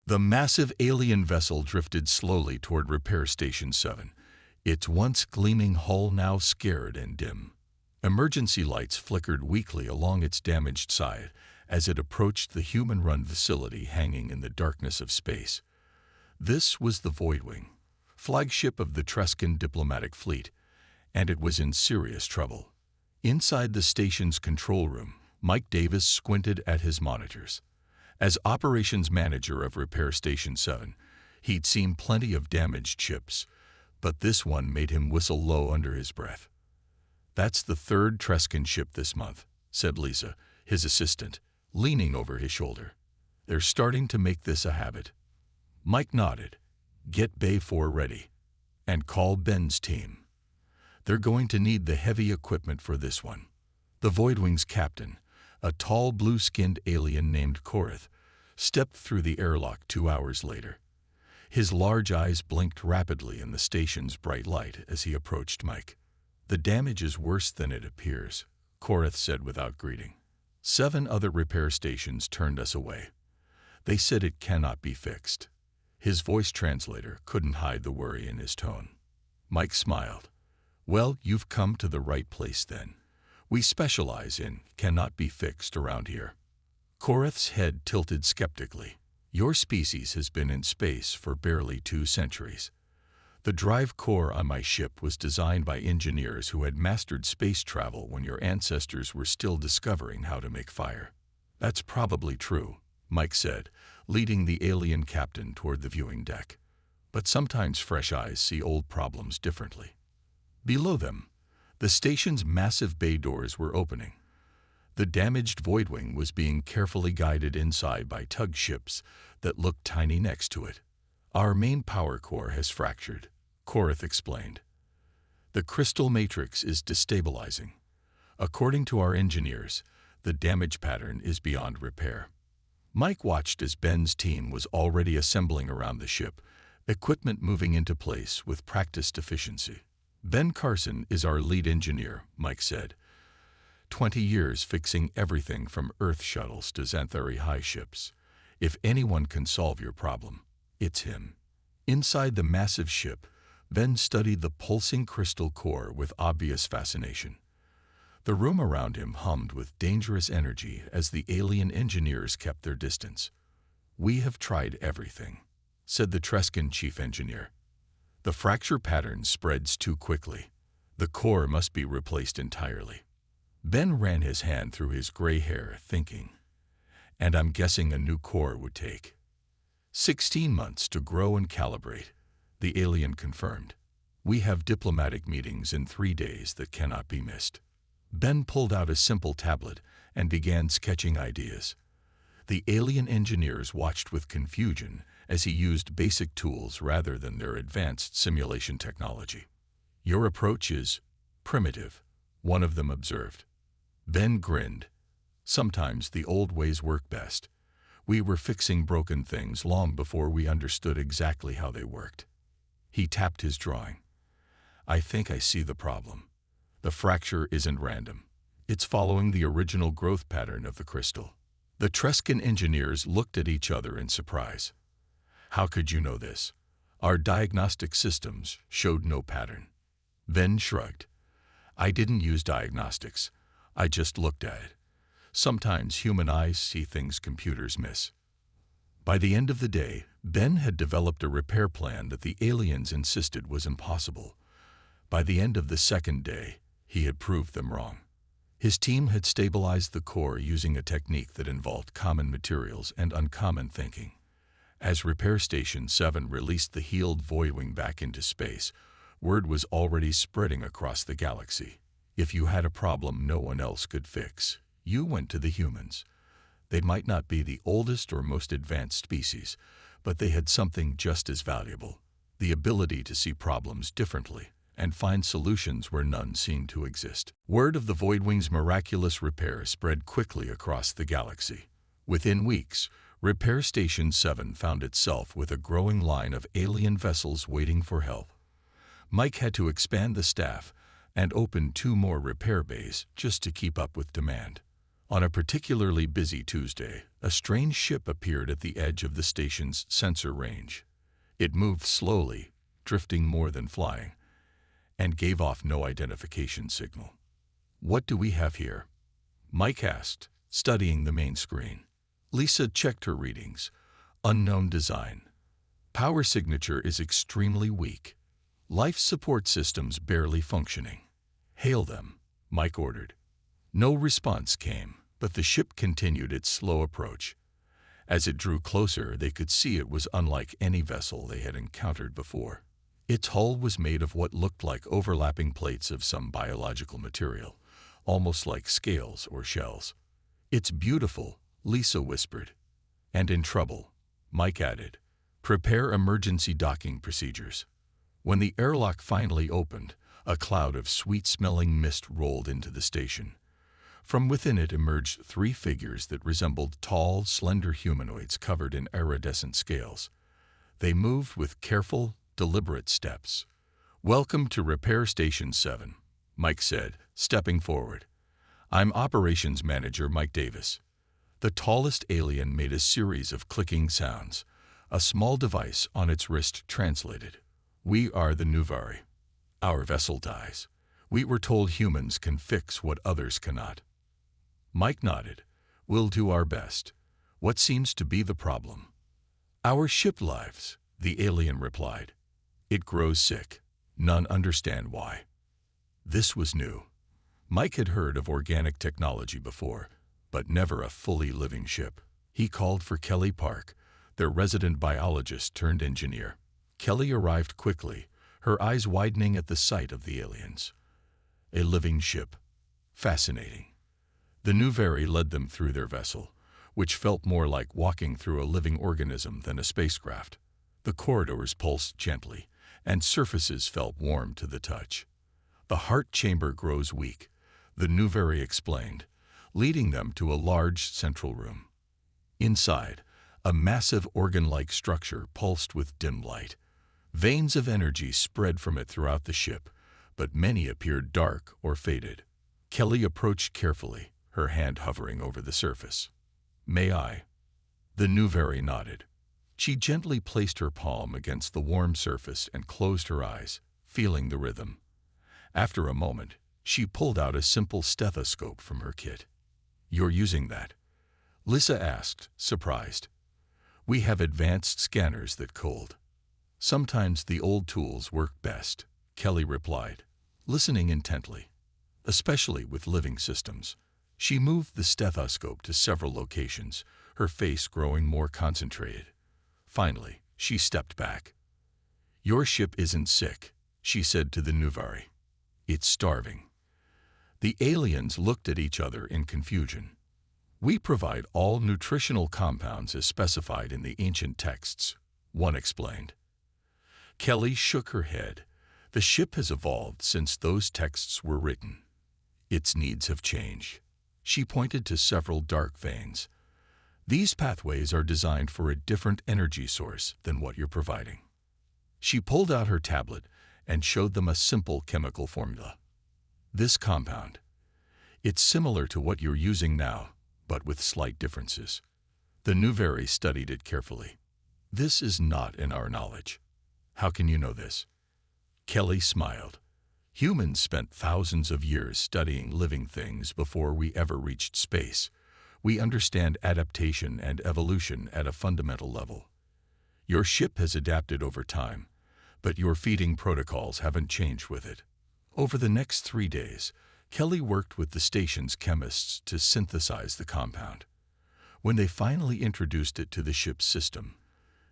The massive alien vessel drifted slowly toward Repair Station 7, its once gleaming hull now scared and dim. Emergency lights flickered weakly along its damaged side as it approached the human-run facility hanging in the darkness of space. This was the Voidwing, flagship of the Trescan diplomatic fleet, and it was in serious trouble. Inside the station's control room, Mike Davis squinted at his monitors. As operations manager of Repair Station 7, he'd seen plenty of damaged ships, but this one made him whistle low under his breath. "That's the third Trescan ship this month," said Lisa, his assistant, leaning over his shoulder. "They're starting to make this a habit." Mike nodded. "Get Bay 4 ready. And call Ben's team. They're going to need the heavy equipment for this one." The Voidwing's captain, a tall blue-skinned alien named Korath, stepped through the airlock 2 hours later. His large eyes blinked rapidly in the station's bright light as he approached Mike. "The damage is worse than it appears," Korath said without greeting. 7 other repair stations turned us away. They said it cannot be fixed." His voice translator couldn't hide the worry in his tone. Mike smiled. "Well, you've come to the right place then. We specialize in cannot be fixed around here." Korath's head tilted skeptically. "Your species has been in space for barely 2 centuries. The drive core on my ship was designed by engineers who had mastered space travel when your ancestors were still discovering how to make fire." "That's probably true," Mike said, leading the alien captain toward the viewing deck. "But sometimes fresh eyes see old problems differently." Below them, the station's massive bay doors were opening. The damaged Voidwing was being carefully guided inside by tug ships that looked tiny next to it. "Our main power core has fractured," Korath explained. "The crystal matrix is destabilizing. According to our engineers, the damage pattern is beyond repair." Mike watched as Ben's team was already assembling around the ship, equipment moving into place with practiced efficiency. "Ben Carson is our lead engineer," Mike said. 20 years fixing everything from Earth shuttles to Xanthari High ships. If anyone can solve your problem, it's him." Inside the massive ship, Ben studied the pulsing crystal core with obvious fascination. The room around him hummed with dangerous energy as the alien engineers kept their distance. "We have tried everything," said the Trescan chief engineer. "The fracture pattern spreads too quickly. The core must be replaced entirely." Ben ran his hand through his gray hair, thinking. "And I'm guessing a new core would take 16 months to grow and calibrate," the alien confirmed. "We have diplomatic meetings in 3 days that cannot be missed." Ben pulled out a simple tablet and began sketching ideas. The alien engineers watched with confusion as he used basic tools rather than their advanced simulation technology. "Your approach is primitive," one of them observed. Ben grinned. "Sometimes the old ways work best. We were fixing broken things long before we understood exactly how they worked." He tapped his drawing. "I think I see the problem. The fracture isn't random. It's following the original growth pattern of the crystal." The Trescan engineers looked at each other in surprise. "How could you know this? Our diagnostic systems showed no pattern." Ben shrugged. "I didn't use diagnostics. I just looked at it. Sometimes human eyes see things computers miss." By the end of the day, Ben had developed a repair plan that the aliens insisted was impossible. By the end of the second day, he had proved them wrong. His team had stabilized the core using a technique that involved common materials and uncommon thinking. As Repair Station 7 released the healed Voidwing back into space, word was already spreading across the galaxy. If you had a problem no one else could fix, you went to the humans. They might not be the oldest or most advanced species, but they had something just as valuable: the ability to see problems differently and find solutions where none seemed to exist. Word of the Voidwing's miraculous repair spread quickly across the galaxy. Within weeks, Repair Station 7 found itself with a growing line of alien vessels waiting for help. Mike had to expand the staff and open 2 more repair bays just to keep up with demand. On a particularly busy Tuesday, a strange ship appeared at the edge of the station's sensor range. It moved slowly, drifting more than flying, and gave off no identification signal. "What do we have here?" Mike asked, studying the main screen. Lisa checked her readings. Unknown design. Power signature is extremely weak. Life support systems barely functioning. "Hail them," Mike ordered. No response came, but the ship continued its slow approach. As it drew closer, they could see it was unlike any vessel they had encountered before. Its hull was made of what looked like overlapping plates of some biological material, almost like scales or shells. "It's beautiful," Lisa whispered. "And in trouble," Mike added. "Prepare emergency docking procedures." When the airlock finally opened, a cloud of sweet-smelling mist rolled into the station. From within it emerged three figures that resembled tall, slender humanoids covered in iridescent scales. They moved with careful, deliberate steps. "Welcome to Repair Station 7, Mike said, stepping forward. "I'm Operations Manager Mike Davis." The tallest alien made a series of clicking sounds. A small device on its wrist translated. "We are the Nuvari. Our vessel dies. We were told humans can fix what others cannot." Mike nodded. "We'll do our best. What seems to be the problem?" "Our ship lives," the alien replied. "It grows sick. None understand why." This was new. Mike had heard of organic technology before, but never a fully living ship. He called for Kelly Park, their resident biologist turned engineer. Kelly arrived quickly, her eyes widening at the sight of the aliens. A living ship. Fascinating. The Nuvari led them through their vessel, which felt more like walking through a living organism than a spacecraft. The corridors pulsed gently, and surfaces felt warm to the touch. "The heart chamber grows weak," the Nuvari explained, leading them to a large central room. Inside, a massive organ-like structure pulsed with dim light. Veins of energy spread from it throughout the ship, but many appeared dark or faded. Kelly approached carefully, her hand hovering over the surface. "May I?" The Nuvari nodded. She gently placed her palm against the warm surface and closed her eyes, feeling the rhythm. After a moment, she pulled out a simple stethoscope from her kit. "You're using that?" Lisa asked, surprised. "We have advanced scanners that cold." "Sometimes the old tools work best," Kelly replied, listening intently, "especially with living systems." She moved the stethoscope to several locations, her face growing more concentrated. Finally, she stepped back. "Your ship isn't sick," she said to the Nuvari. "It's starving." The aliens looked at each other in confusion. "We provide all nutritional compounds as specified in the ancient texts," one explained. Kelly shook her head. "The ship has evolved since those texts were written. Its needs have changed." She pointed to several dark veins. "These pathways are designed for a different energy source than what you're providing." She pulled out her tablet and showed them a simple chemical formula. "This compound. It's similar to what you're using now, but with slight differences." The Nuvari studied it carefully. "This is not in our knowledge." "How can you know this?" Kelly smiled. "Humans spent thousands of years studying living things before we ever reached space. We understand adaptation and evolution at a fundamental level. Your ship has adapted over time, but your feeding protocols haven't changed with it." Over the next 3 days, Kelly worked with the station's chemists to synthesize the compound. When they finally introduced it to the ship's system,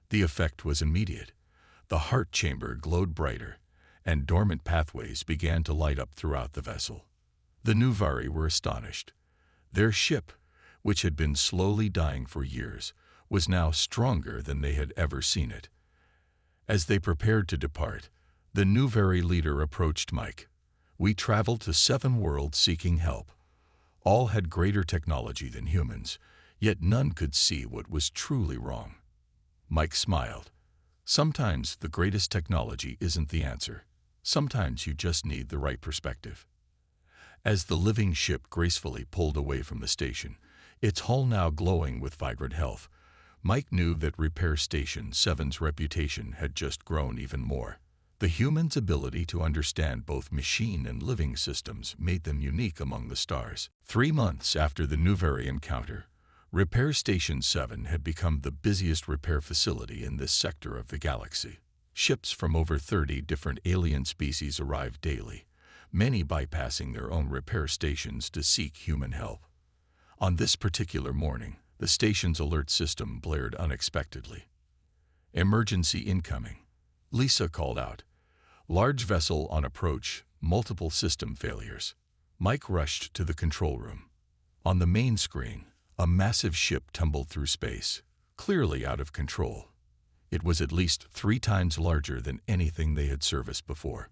the effect was immediate. The heart chamber glowed brighter, and dormant pathways began to light up throughout the vessel. The Nuvari were astonished. Their ship, which had been slowly dying for years, was now stronger than they had ever seen it. As they prepared to depart, the Nuvari leader approached Mike. "We traveled to 7 worlds seeking help. All had greater technology than humans, yet none could see what was truly wrong." Mike smiled. "Sometimes the greatest technology isn't the answer. Sometimes you just need the right perspective." As the living ship gracefully pulled away from the station, its hull now glowing with vibrant health, Mike knew that Repair Station 7's reputation had just grown even more. The humans' ability to understand both machine and living systems made them unique among the stars. 3 months after the Nouveri encounter, Repair Station 7 had become the busiest repair facility in this sector of the galaxy. Ships from over 30 different alien species arrived daily, many bypassing their own repair stations to seek human help. On this particular morning, the station's alert system blared unexpectedly. "Emergency incoming," Lisa called out. "Large vessel on approach, multiple system failures." Mike rushed to the control room. On the main screen, a massive ship tumbled through space, clearly out of control. It was at least 3 times larger than anything they had serviced before.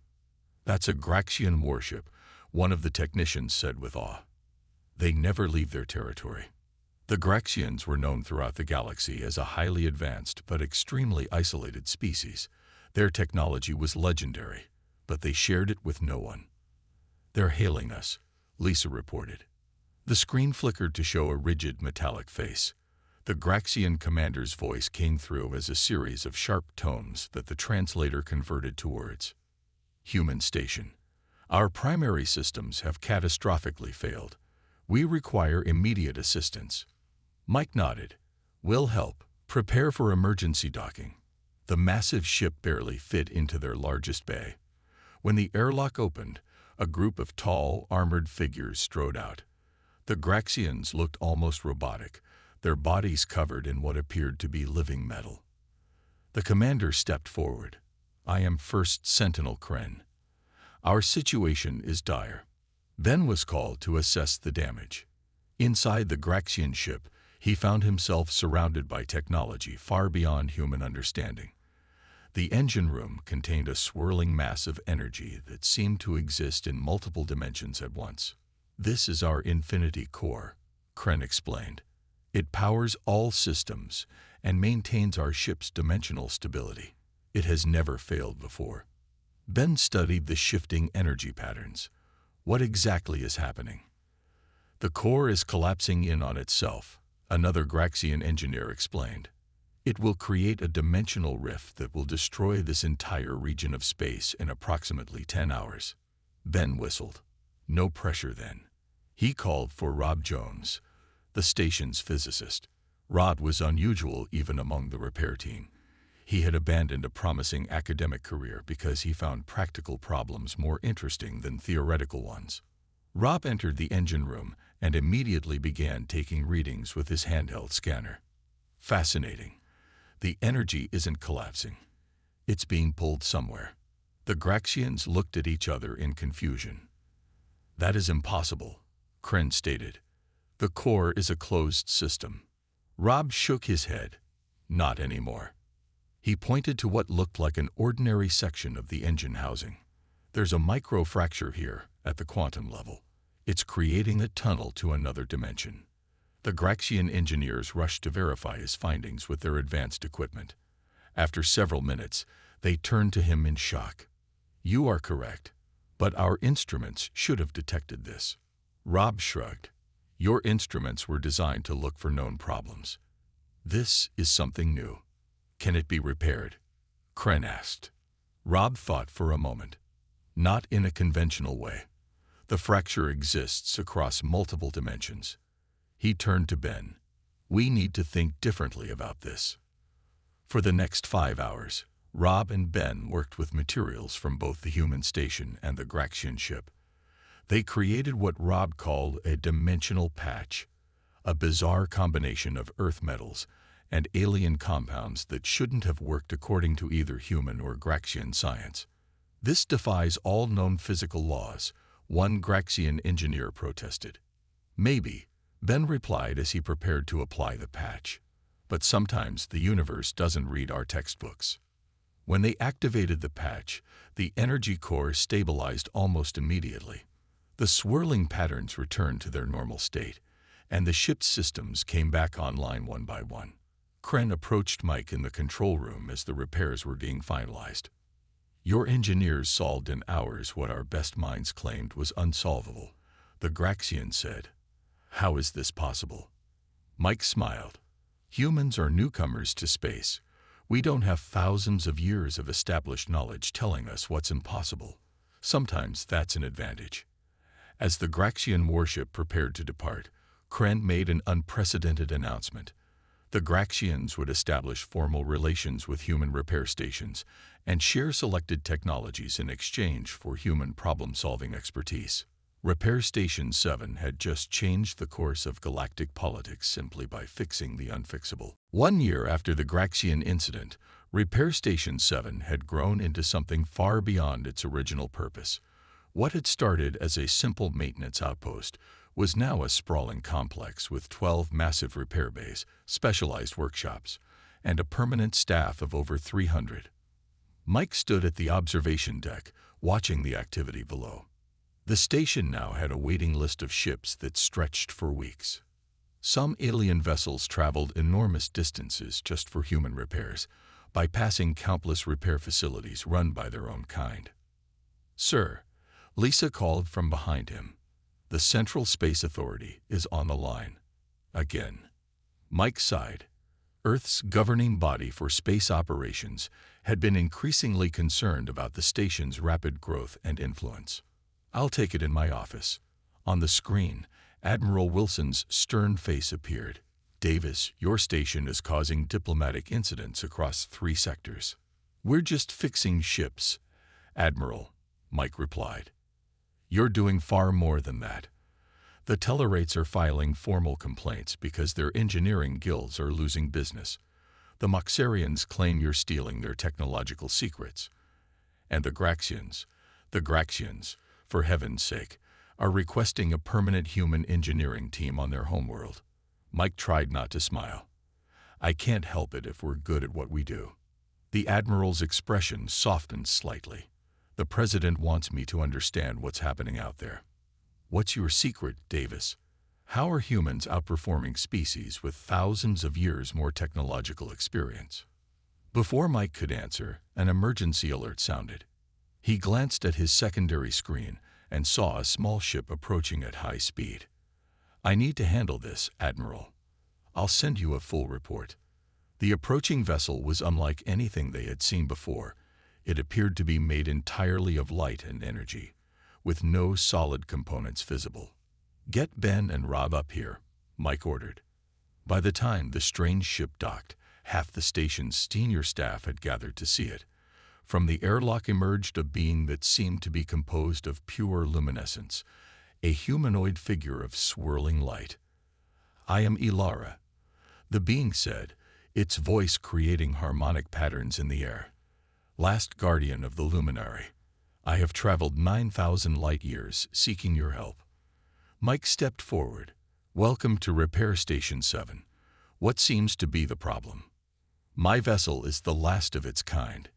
"That's a Graxian warship," one of the technicians said with awe. "They never leave their territory." The Graxians were known throughout the galaxy as a highly advanced but extremely isolated species. Their technology was legendary, but they shared it with no one. "They're hailing us," Lisa reported. The screen flickered to show a rigid metallic face. The Graxian commander's voice came through as a series of sharp tones that the translator converted to words. "Human station. Our primary systems have catastrophically failed. We require immediate assistance." Mike nodded. "We'll help. Prepare for emergency docking." The massive ship barely fit into their largest bay. When the airlock opened, a group of tall, armored figures strode out. The Graxians looked almost robotic, their bodies covered in what appeared to be living metal. The commander stepped forward. "I am First Sentinel Kren. Our situation is dire." Ben was called to assess the damage. Inside the Graxian ship, he found himself surrounded by technology far beyond human understanding. The engine room contained a swirling mass of energy that seemed to exist in multiple dimensions at once. "This is our infinity core," Kren explained. "It powers all systems and maintains our ship's dimensional stability. It has never failed before." Ben studied the shifting energy patterns. "What exactly is happening?" "The core is collapsing in on itself," another Graxian engineer explained. "It will create a dimensional rift that will destroy this entire region of space in approximately 10 hours. Ben whistled. No pressure then. He called for Rob Jones, the station's physicist. Rob was unusual even among the repair team. He had abandoned a promising academic career because he found practical problems more interesting than theoretical ones. Rob entered the engine room and immediately began taking readings with his handheld scanner. "Fascinating. The energy isn't collapsing. It's being pulled somewhere." The Graxians looked at each other in confusion. "That is impossible," Kren stated. "The core is a closed system." Rob shook his head. "Not anymore." He pointed to what looked like an ordinary section of the engine housing. "There's a microfracture here, at the quantum level. It's creating a tunnel to another dimension." The Graxian engineers rushed to verify his findings with their advanced equipment. After several minutes, they turned to him in shock. "You are correct, but our instruments should have detected this." Rob shrugged. "Your instruments were designed to look for known problems. This is something new. Can it be repaired?" Kren asked. Rob thought for a moment. "Not in a conventional way. The fracture exists across multiple dimensions." He turned to Ben. "We need to think differently about this." For the next 5 hours, Rob and Ben worked with materials from both the human station and the Graxian ship. They created what Rob called a dimensional patch, a bizarre combination of earth metals and alien compounds that shouldn't have worked according to either human or Graxian science. "This defies all known physical laws," one Graxian engineer protested. "Maybe," Ben replied as he prepared to apply the patch. "But sometimes the universe doesn't read our textbooks." When they activated the patch, the energy core stabilized almost immediately. The swirling patterns returned to their normal state, and the ship's systems came back online one by one. Kren approached Mike in the control room as the repairs were being finalized. "Your engineers solved in hours what our best minds claimed was unsolvable. the Graxian said. How is this possible? Mike smiled. Humans are newcomers to space. We don't have thousands of years of established knowledge telling us what's impossible. Sometimes that's an advantage. As the Graxian warship prepared to depart, Kren made an unprecedented announcement. The Graxians would establish formal relations with human repair stations and share selected technologies in exchange for human problem-solving expertise. Repair Station 7 had just changed the course of galactic politics simply by fixing the unfixable. 1 year after the Graxian incident, Repair Station 7 had grown into something far beyond its original purpose. What had started as a simple maintenance outpost was now a sprawling complex with 12 massive repair bays, specialized workshops, and a permanent staff of over 300. Mike stood at the observation deck, watching the activity below. The station now had a waiting list of ships that stretched for weeks. Some alien vessels traveled enormous distances just for human repairs, bypassing countless repair facilities run by their own kind. "Sir," Lisa called from behind him, "the Central Space Authority is on the line." Again. Mike sighed. Earth's governing body for space operations had been increasingly concerned about the station's rapid growth and influence. "I'll take it in my office." On the screen, Admiral Wilson's stern face appeared. "Davis, your station is causing diplomatic incidents across 3 sectors." "We're just fixing ships, Admiral," Mike replied. "You're doing far more than that. The Tellarates are filing formal complaints because their engineering guilds are losing business. The Moxarians claim you're stealing their technological secrets. And the Graxians, for heaven's sake, are requesting a permanent human engineering team on their homeworld." Mike tried not to smile. "I can't help it if we're good at what we do." The Admiral's expression softened slightly. "The President wants me to understand what's happening out there." "What's your secret, Davis? How are humans outperforming species with thousands of years more technological experience?" Before Mike could answer, an emergency alert sounded. He glanced at his secondary screen and saw a small ship approaching at high speed. "I need to handle this, Admiral. I'll send you a full report." The approaching vessel was unlike anything they had seen before. It appeared to be made entirely of light and energy, with no solid components visible. "Get Ben and Rob up here," Mike ordered. By the time the strange ship docked, half the station's senior staff had gathered to see it. From the airlock emerged a being that seemed to be composed of pure luminescence, a humanoid figure of swirling light. "I am Ilara," the being said, its voice creating harmonic patterns in the air. "Last guardian of the luminary. I have traveled 9,000 light-years seeking your help." Mike stepped forward. "Welcome to Repair Station 7. What seems to be the problem?" "My vessel is the last of its kind,"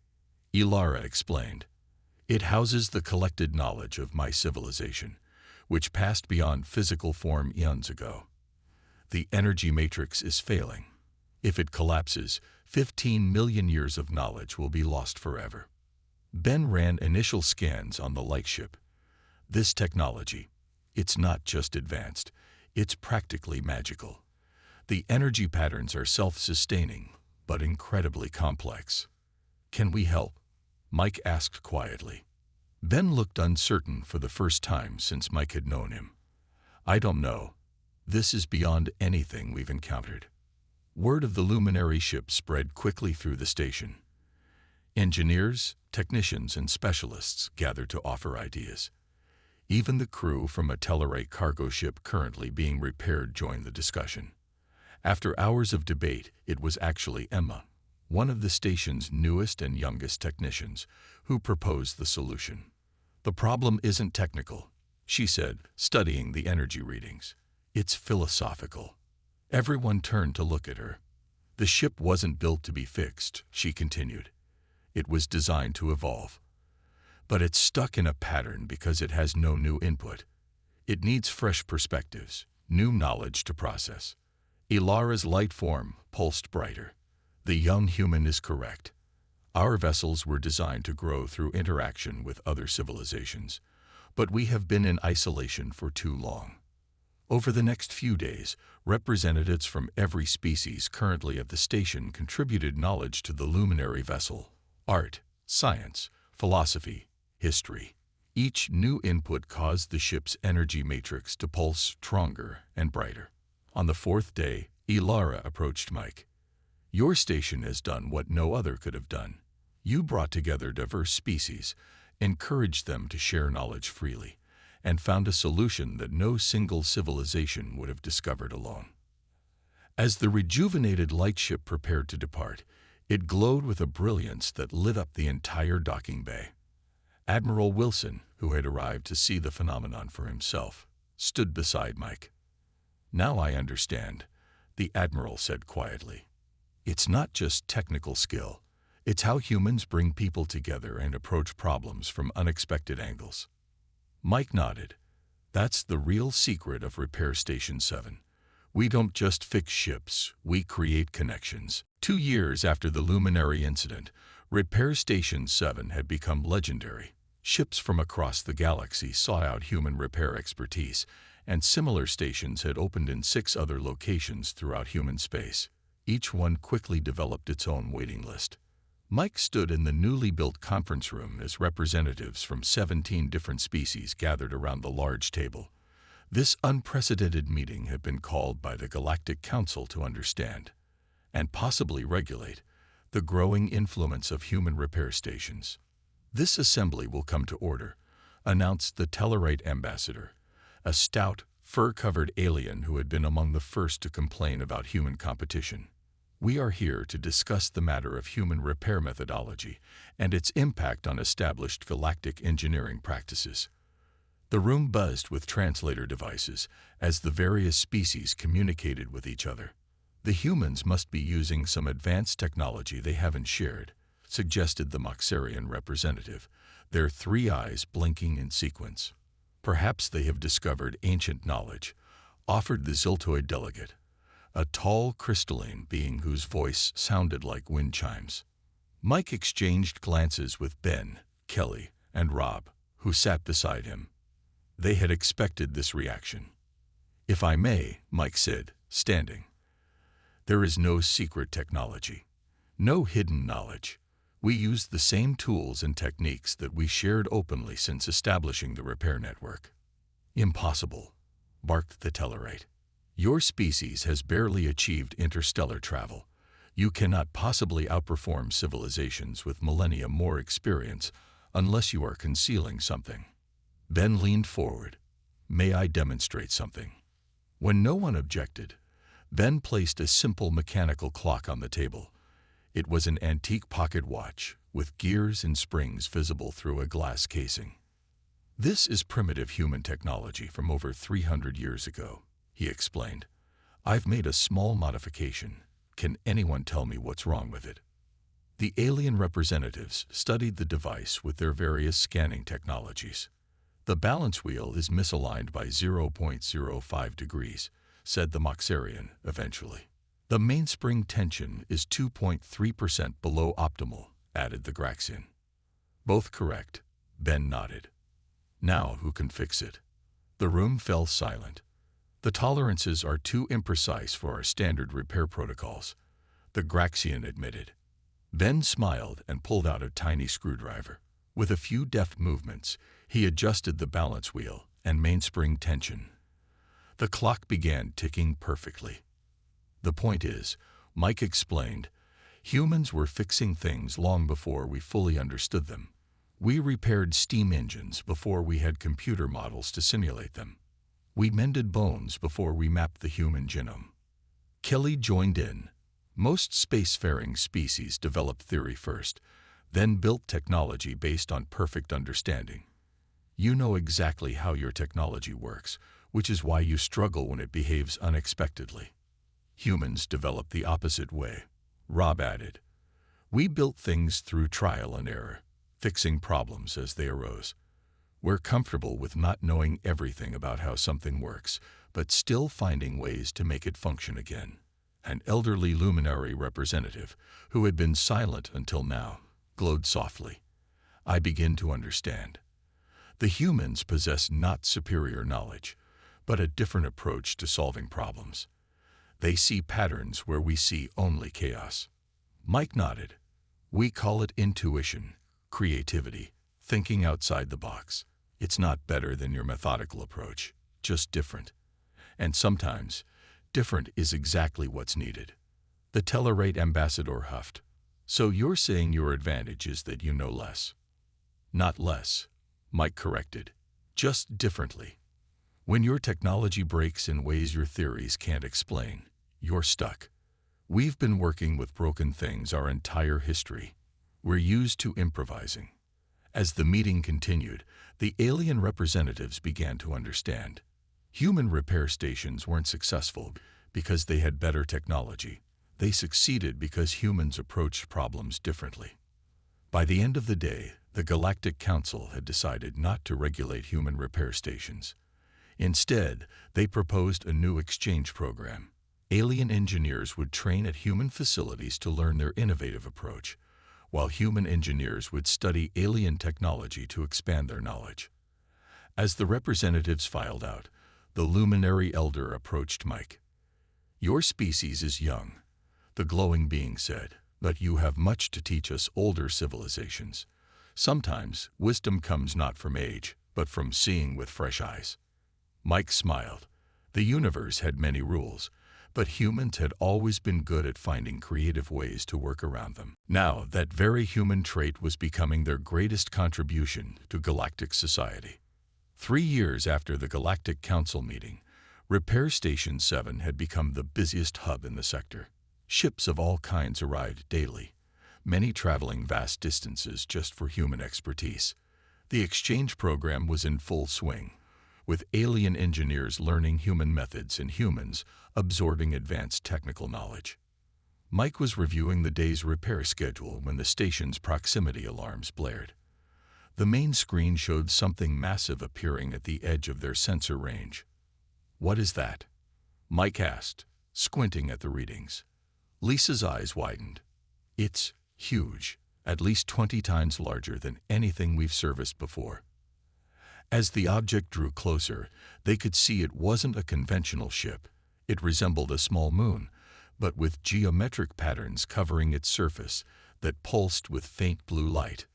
Ilara explained. "It houses the collected knowledge of my civilization, which passed beyond physical form eons ago. The energy matrix is failing. If it collapses, 15 million years of knowledge will be lost forever." Ben ran initial scans on the lightship. "This technology, it's not just advanced, it's practically magical. The energy patterns are self-sustaining, but incredibly complex." "Can we help?" Mike asked quietly. Ben looked uncertain for the first time since Mike had known him. "I don't know. This is beyond anything we've encountered." Word of the luminary ship spread quickly through the station. Engineers, technicians, and specialists gathered to offer ideas. Even the crew from a Tellarate cargo ship currently being repaired joined the discussion. After hours of debate, it was actually Emma, one of the station's newest and youngest technicians, who proposed the solution. "The problem isn't technical," she said, studying the energy readings. "It's philosophical." Everyone turned to look at her. "The ship wasn't built to be fixed," she continued. "It was designed to evolve. But it's stuck in a pattern because it has no new input. It needs fresh perspectives, new knowledge to process." Ilara's light form pulsed brighter. "The young human is correct. Our vessels were designed to grow through interaction with other civilizations. but we have been in isolation for too long. Over the next few days, representatives from every species currently at the station contributed knowledge to the luminary vessel: art, science, philosophy, history. Each new input caused the ship's energy matrix to pulse stronger and brighter. On the fourth day, Ilara approached Mike. "Your station has done what no other could have done. You brought together diverse species, encouraged them to share knowledge freely, and found a solution that no single civilization would have discovered alone." As the rejuvenated lightship prepared to depart, it glowed with a brilliance that lit up the entire docking bay. Admiral Wilson, who had arrived to see the phenomenon for himself, stood beside Mike. "Now I understand," the Admiral said quietly. "It's not just technical skill. It's how humans bring people together and approach problems from unexpected angles." Mike nodded. "That's the real secret of Repair Station 7. We don't just fix ships, we create connections." 2 years after the Luminary incident, Repair Station 7 had become legendary. Ships from across the galaxy sought out human repair expertise, and similar stations had opened in 6 other locations throughout human space. Each one quickly developed its own waiting list. Mike stood in the newly built conference room as representatives from 17 different species gathered around the large table. This unprecedented meeting had been called by the Galactic Council to understand, and possibly regulate, the growing influence of human repair stations. "This assembly will come to order," announced the Tellarite ambassador, a stout, fur-covered alien who had been among the first to complain about human competition. "We are here to discuss the matter of human repair methodology and its impact on established galactic engineering practices." The room buzzed with translator devices as the various species communicated with each other. "The humans must be using some advanced technology they haven't shared," suggested the Moxarian representative, their 3 eyes blinking in sequence. "Perhaps they have discovered ancient knowledge," offered the Ziltoid delegate, a tall crystalline being whose voice sounded like wind chimes. Mike exchanged glances with Ben, Kelly, and Rob, who sat beside him. They had expected this reaction. "If I may," Mike said, standing, "there is no secret technology, no hidden knowledge. We use the same tools and techniques that we shared openly since establishing the repair network." "Impossible," barked the Tellarite. "Your species has barely achieved interstellar travel. You cannot possibly outperform civilizations with millennia more experience unless you are concealing something." Ben leaned forward. "May I demonstrate something?" When no one objected, Ben placed a simple mechanical clock on the table. It was an antique pocket watch, with gears and springs visible through a glass casing. "This is primitive human technology from over 300 years ago," he explained. "I've made a small modification. Can anyone tell me what's wrong with it?" The alien representatives studied the device with their various scanning technologies. "The balance wheel is misaligned by 0.05 degrees, said the Moxarian eventually. "The mainspring tension is 2.3% below optimal," added the Graxian. "Both correct," Ben nodded. "Now who can fix it?" The room fell silent. "The tolerances are too imprecise for our standard repair protocols," the Graxian admitted. Ben smiled and pulled out a tiny screwdriver. With a few deft movements, he adjusted the balance wheel and mainspring tension. The clock began ticking perfectly. "The point is," Mike explained, "humans were fixing things long before we fully understood them. We repaired steam engines before we had computer models to simulate them. We mended bones before we mapped the human genome." Kelly joined in. "Most spacefaring species developed theory first, then built technology based on perfect understanding. You know exactly how your technology works, which is why you struggle when it behaves unexpectedly. Humans develop the opposite way," Rob added. "We built things through trial and error, fixing problems as they arose. We're comfortable with not knowing everything about how something works, but still finding ways to make it function again." An elderly luminary representative, who had been silent until now, glowed softly. "I begin to understand. The humans possess not superior knowledge, but a different approach to solving problems. They see patterns where we see only chaos. Mike nodded. We call it intuition, creativity, thinking outside the box. It's not better than your methodical approach, just different. And sometimes, different is exactly what's needed. The Tellerate ambassador huffed. So you're saying your advantage is that you know less? Not less, Mike corrected. Just differently. When your technology breaks in ways your theories can't explain, you're stuck. We've been working with broken things our entire history. We're used to improvising. As the meeting continued, the alien representatives began to understand. Human repair stations weren't successful because they had better technology. They succeeded because humans approached problems differently. By the end of the day, the Galactic Council had decided not to regulate human repair stations. Instead, they proposed a new exchange program. Alien engineers would train at human facilities to learn their innovative approach, while human engineers would study alien technology to expand their knowledge. As the representatives filed out, the luminary elder approached Mike. Your species is young, the glowing being said, but you have much to teach us older civilizations. Sometimes wisdom comes not from age, but from seeing with fresh eyes. Mike smiled. The universe had many rules, but humans had always been good at finding creative ways to work around them. Now, that very human trait was becoming their greatest contribution to galactic society. 3 years after the Galactic Council meeting, Repair Station 7 had become the busiest hub in the sector. Ships of all kinds arrived daily, many traveling vast distances just for human expertise. The exchange program was in full swing, with alien engineers learning human methods and humans absorbing advanced technical knowledge. Mike was reviewing the day's repair schedule when the station's proximity alarms blared. The main screen showed something massive appearing at the edge of their sensor range. What is that? Mike asked, squinting at the readings. Lisa's eyes widened. It's huge, at least 20 times larger than anything we've serviced before. As the object drew closer, they could see it wasn't a conventional ship. It resembled a small moon, but with geometric patterns covering its surface that pulsed with faint blue light.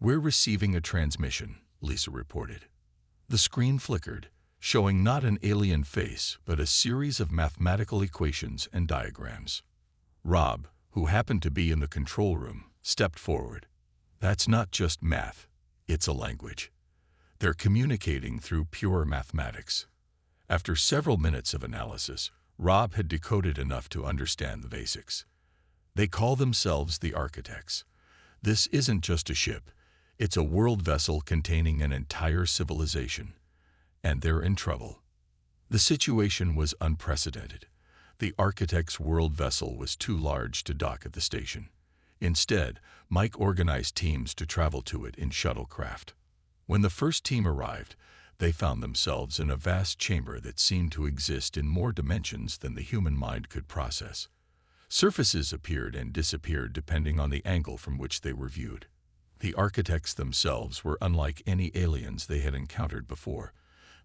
We're receiving a transmission, Lisa reported. The screen flickered, showing not an alien face, but a series of mathematical equations and diagrams. Rob, who happened to be in the control room, stepped forward. That's not just math, it's a language. They're communicating through pure mathematics. After several minutes of analysis, Rob had decoded enough to understand the basics. They call themselves the Architects. This isn't just a ship. It's a world vessel containing an entire civilization. And they're in trouble. The situation was unprecedented. The Architects' world vessel was too large to dock at the station. Instead, Mike organized teams to travel to it in shuttlecraft. When the first team arrived, they found themselves in a vast chamber that seemed to exist in more dimensions than the human mind could process. Surfaces appeared and disappeared depending on the angle from which they were viewed. The Architects themselves were unlike any aliens they had encountered before,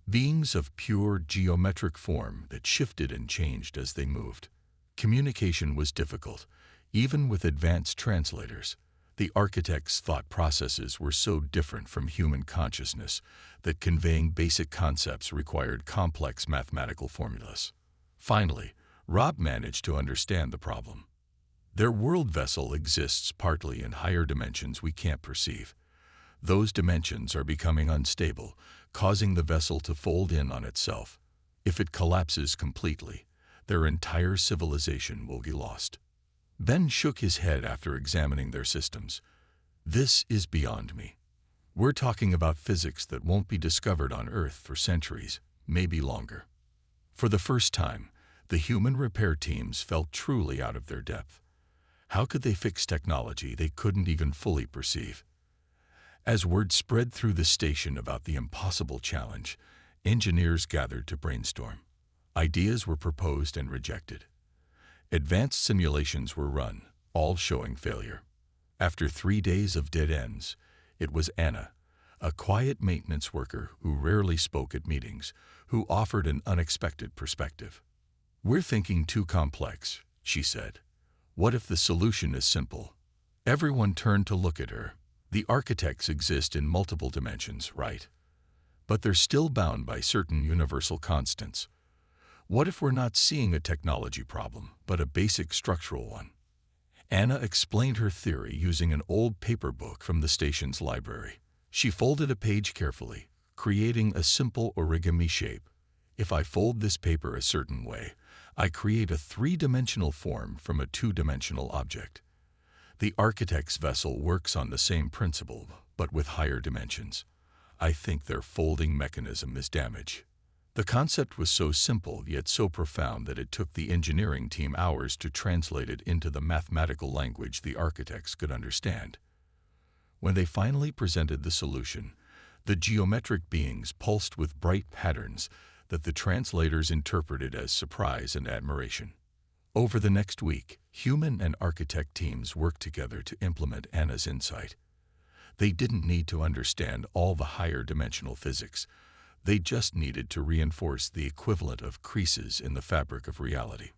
beings of pure geometric form that shifted and changed as they moved. Communication was difficult, even with advanced translators. The Architects' thought processes were so different from human consciousness that conveying basic concepts required complex mathematical formulas. Finally, Rob managed to understand the problem. Their world vessel exists partly in higher dimensions we can't perceive. Those dimensions are becoming unstable, causing the vessel to fold in on itself. If it collapses completely, their entire civilization will be lost. Ben shook his head after examining their systems. This is beyond me. We're talking about physics that won't be discovered on Earth for centuries, maybe longer. For the first time, the human repair teams felt truly out of their depth. How could they fix technology they couldn't even fully perceive? As word spread through the station about the impossible challenge, engineers gathered to brainstorm. Ideas were proposed and rejected. Advanced simulations were run, all showing failure. After 3 days of dead ends, it was Anna, a quiet maintenance worker who rarely spoke at meetings, who offered an unexpected perspective. "We're thinking too complex," she said. "What if the solution is simple?" Everyone turned to look at her. The architects exist in multiple dimensions, right? But they're still bound by certain universal constants. What if we're not seeing a technology problem, but a basic structural one? Anna explained her theory using an old paper book from the station's library. She folded a page carefully, creating a simple origami shape. If I fold this paper a certain way, I create a three-dimensional form from a two-dimensional object. The architect's vessel works on the same principle, but with higher dimensions. I think their folding mechanism is damaged. The concept was so simple yet so profound that it took the engineering team hours to translate it into the mathematical language the architects could understand. When they finally presented the solution, the geometric beings pulsed with bright patterns that the translators interpreted as surprise and admiration. Over the next week, human and architect teams worked together to implement Anna's insight. They didn't need to understand all the higher dimensional physics. They just needed to reinforce the equivalent of creases in the fabric of reality.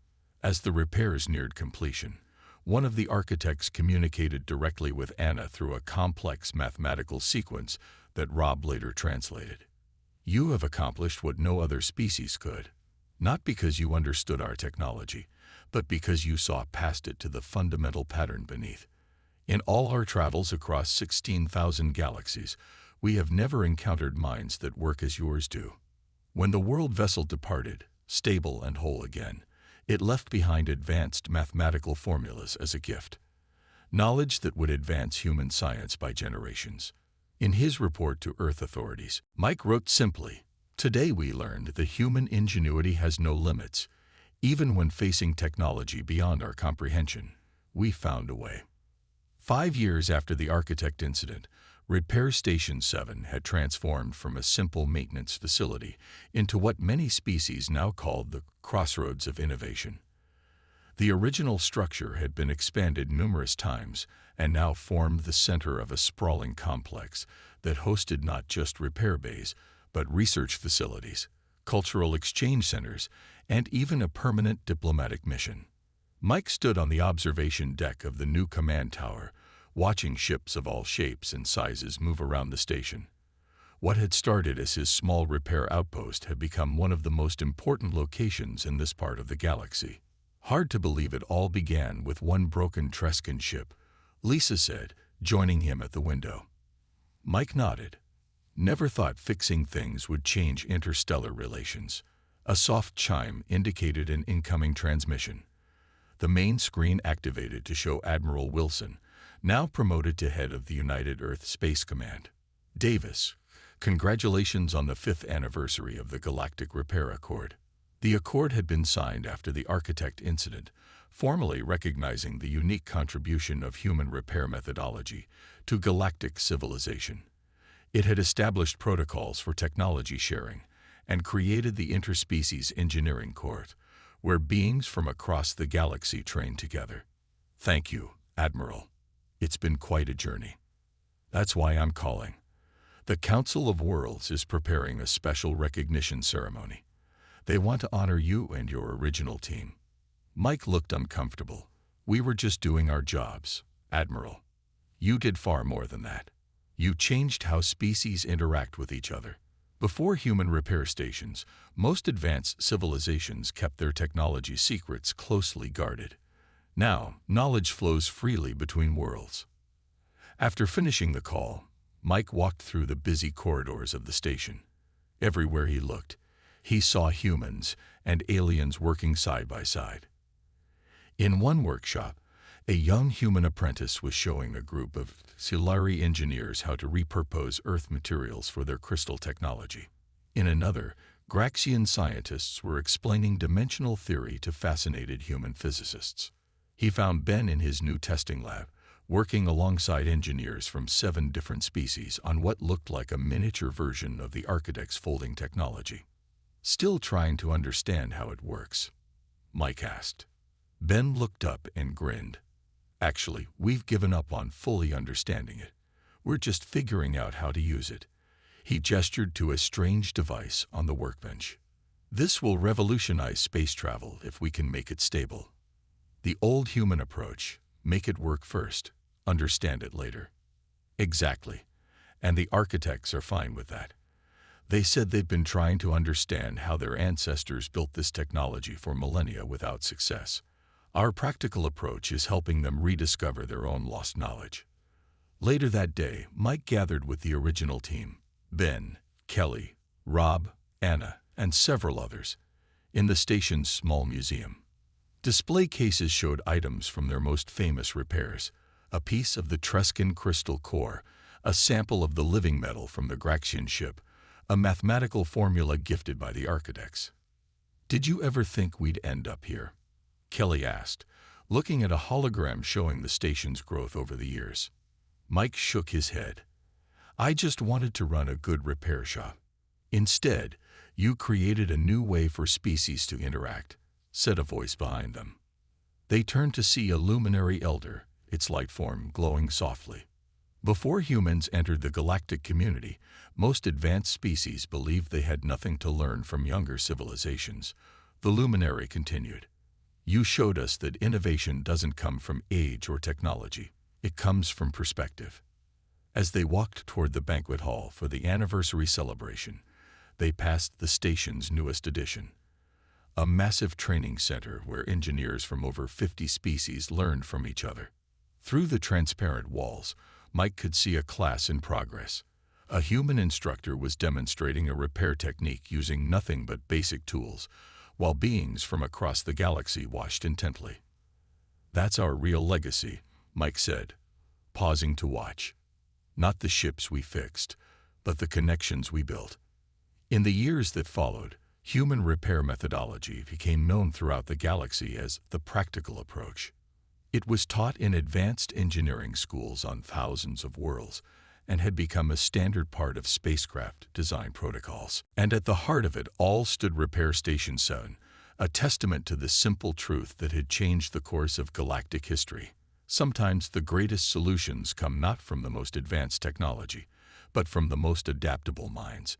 As the repairs neared completion, one of the architects communicated directly with Anna through a complex mathematical sequence that Rob later translated. "You have accomplished what no other species could, not because you understood our technology, but because you saw past it to the fundamental pattern beneath. In all our travels across 16,000 galaxies, we have never encountered minds that work as yours do." When the world vessel departed, stable and whole again, it left behind advanced mathematical formulas as a gift. Knowledge that would advance human science by generations. In his report to Earth authorities, Mike wrote simply, "Today we learned that human ingenuity has no limits. Even when facing technology beyond our comprehension, we found a way." 5 years after the architect incident, Repair Station 7 had transformed from a simple maintenance facility into what many species now call the crossroads of innovation. The original structure had been expanded numerous times and now formed the center of a sprawling complex that hosted not just repair bays, but research facilities, cultural exchange centers, and even a permanent diplomatic mission. Mike stood on the observation deck of the new command tower, watching ships of all shapes and sizes move around the station. What had started as his small repair outpost had become one of the most important locations in this part of the galaxy. "Hard to believe it all began with one broken Trescan ship," Lisa said, joining him at the window. Mike nodded. "Never thought fixing things would change interstellar relations." A soft chime indicated an incoming transmission. The main screen activated to show Admiral Wilson, now promoted to head of the United Earth Space Command. "Davis, congratulations on the 5th anniversary of the Galactic Repair Accord." The accord had been signed after the architect incident, formally recognizing the unique contribution of human repair methodology to galactic civilization. It had established protocols for technology sharing and created the Interspecies Engineering Court, where beings from across the galaxy trained together. "Thank you, Admiral. It's been quite a journey. That's why I'm calling. The Council of Worlds is preparing a special recognition ceremony. They want to honor you and your original team." Mike looked uncomfortable. "We were just doing our jobs, Admiral. You did far more than that. You changed how species interact with each other. Before human repair stations, most advanced civilizations kept their technology secrets closely guarded. Now, knowledge flows freely between worlds." After finishing the call, Mike walked through the busy corridors of the station. Everywhere he looked, he saw humans and aliens working side by side. In one workshop, a young human apprentice was showing a group of Silari engineers how to repurpose Earth materials for their crystal technology. In another, Graxian scientists were explaining dimensional theory to fascinated human physicists. He found Ben in his new testing lab, working alongside engineers from 7 different species on what looked like a miniature version of the architect's folding technology. "Still trying to understand how it works?" Mike asked. Ben looked up and grinned. "Actually, we've given up on fully understanding it. We're just figuring out how to use it." He gestured to a strange device on the workbench. "This will revolutionize space travel if we can make it stable. The old human approach, make it work first, understand it later." Exactly. And the architects are fine with that. They said they've been trying to understand how their ancestors built this technology for millennia without success. Our practical approach is helping them rediscover their own lost knowledge. Later that day, Mike gathered with the original team, Ben, Kelly, Rob, Anna, and several others, in the station's small museum. Display cases showed items from their most famous repairs: a piece of the Trescan crystal core, a sample of the living metal from the Graxian ship, a mathematical formula gifted by the architects. "Did you ever think we'd end up here?" Kelly asked, looking at a hologram showing the station's growth over the years. Mike shook his head. "I just wanted to run a good repair shop. Instead, you created a new way for species to interact," said a voice behind them. They turned to see a luminary elder, its light form glowing softly. "Before humans entered the galactic community, most advanced species believed they had nothing to learn from younger civilizations," the luminary continued. "You showed us that innovation doesn't come from age or technology. It comes from perspective." As they walked toward the banquet hall for the anniversary celebration, they passed the station's newest addition, a massive training center where engineers from over 50 species learned from each other. Through the transparent walls, Mike could see a class in progress. A human instructor was demonstrating a repair technique using nothing but basic tools, while beings from across the galaxy watched intently. "That's our real legacy," Mike said, pausing to watch. "Not the ships we fixed, but the connections we built." In the years that followed, human repair methodology became known throughout the galaxy as the practical approach. It was taught in advanced engineering schools on thousands of worlds and had become a standard part of spacecraft design protocols. And at the heart of it all stood Repair Station 7, a testament to the simple truth that had changed the course of galactic history. Sometimes the greatest solutions come not from the most advanced technology, but from the most adaptable minds.